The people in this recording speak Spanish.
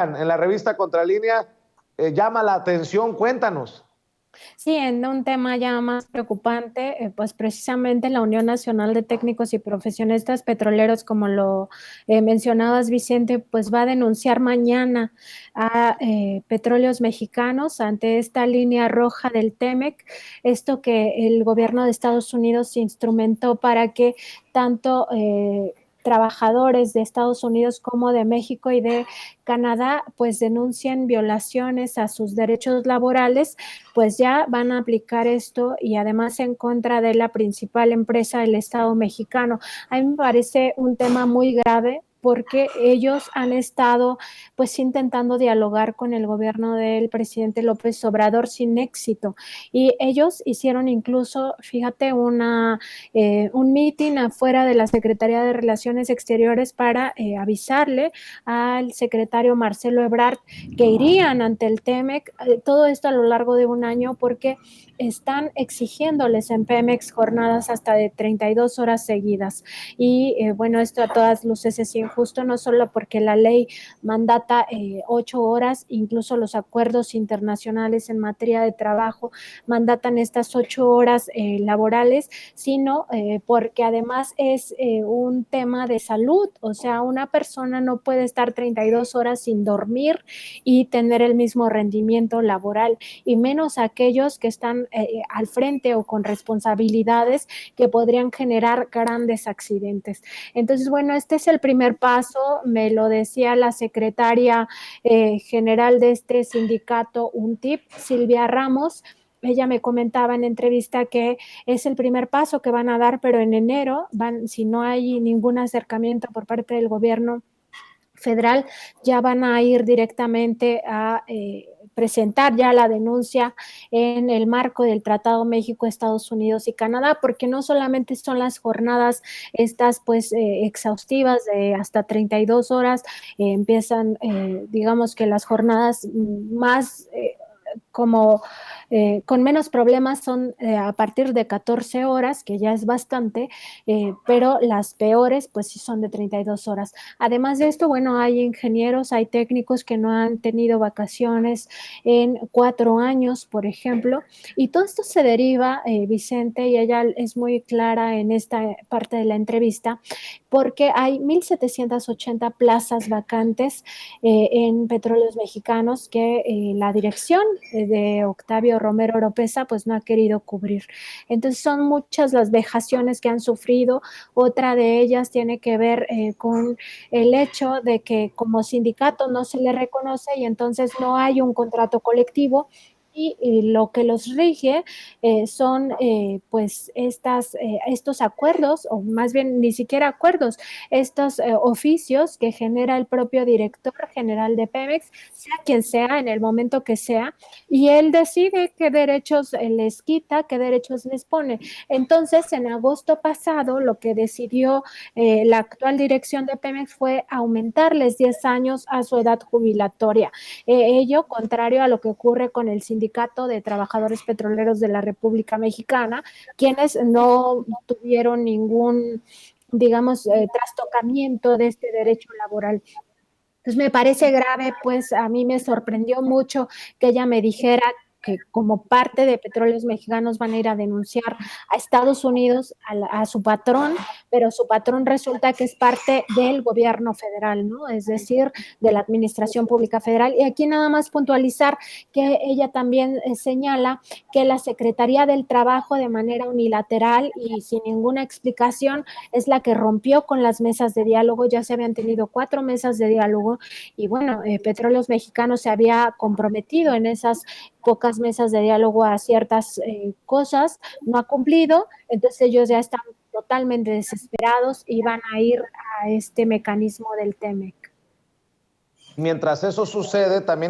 en la revista Contralínea llama la atención. Cuéntanos. Sí, en un tema ya más preocupante, pues precisamente la Unión Nacional de Técnicos y Profesionistas Petroleros, como lo mencionabas, Vicente, pues va a denunciar mañana a Petróleos Mexicanos ante esta línea roja del TEMEC, esto que el gobierno de Estados Unidos instrumentó para que tanto trabajadores de Estados Unidos como de México y de Canadá pues denuncien violaciones a sus derechos laborales, pues ya van a aplicar esto y además en contra de la principal empresa del Estado mexicano. A mí me parece un tema muy grave porque ellos han estado pues intentando dialogar con el gobierno del presidente López Obrador sin éxito y ellos hicieron incluso, fíjate, un meeting afuera de la Secretaría de Relaciones Exteriores para avisarle al secretario Marcelo Ebrard que irían ante el TEMEC, todo esto a lo largo de un año porque están exigiéndoles en Pemex jornadas hasta de 32 horas seguidas y bueno, esto a todas luces es injusto, no solo porque la ley mandata 8 horas, incluso los acuerdos internacionales en materia de trabajo mandatan estas 8 horas laborales, sino porque además es un tema de salud, o sea, una persona no puede estar 32 horas sin dormir y tener el mismo rendimiento laboral, y menos aquellos que están al frente o con responsabilidades que podrían generar grandes accidentes. Entonces, bueno, este es el primer paso, me lo decía la secretaria general de este sindicato, UNTIP, Silvia Ramos. Ella me comentaba en entrevista que es el primer paso que van a dar, pero en enero van, si no hay ningún acercamiento por parte del gobierno federal, ya van a ir directamente a presentar ya la denuncia en el marco del Tratado México, Estados Unidos y Canadá, porque no solamente son las jornadas estas pues exhaustivas de hasta 32 horas, empiezan digamos que las jornadas más como con menos problemas son a partir de 14 horas, que ya es bastante, pero las peores pues sí son de 32 horas. Además de esto, bueno, hay ingenieros, hay técnicos que no han tenido vacaciones en 4 años, por ejemplo, y todo esto se deriva, Vicente, y ella es muy clara en esta parte de la entrevista, porque hay 1,780 plazas vacantes en Petróleos Mexicanos que la dirección de Octavio Romero Oropesa pues no ha querido cubrir. Entonces son muchas las vejaciones que han sufrido. Otra de ellas tiene que ver con el hecho de que como sindicato no se le reconoce y entonces no hay un contrato colectivo y lo que los rige son pues estos acuerdos, o más bien ni siquiera acuerdos, estos oficios que genera el propio director general de Pemex, sea quien sea, en el momento que sea, y él decide qué derechos les quita, qué derechos les pone. Entonces, en agosto pasado, lo que decidió la actual dirección de Pemex fue aumentarles 10 años a su edad jubilatoria. Ello contrario a lo que ocurre con el Sindicato de Trabajadores Petroleros de la República Mexicana, quienes no tuvieron ningún, digamos, trastocamiento de este derecho laboral. Entonces me parece grave, pues a mí me sorprendió mucho que ella me dijera que como parte de Petróleos Mexicanos van a ir a denunciar a Estados Unidos a su patrón, pero su patrón resulta que es parte del gobierno federal, ¿no? Es decir, de la Administración Pública Federal. Y aquí nada más puntualizar que ella también señala que la Secretaría del Trabajo de manera unilateral y sin ninguna explicación es la que rompió con las mesas de diálogo. Ya se habían tenido 4 mesas de diálogo y bueno, Petróleos Mexicanos se había comprometido en esas pocas mesas de diálogo a ciertas cosas, no ha cumplido, entonces ellos ya están totalmente desesperados y van a ir a este mecanismo del TEMEC. Mientras eso sucede, también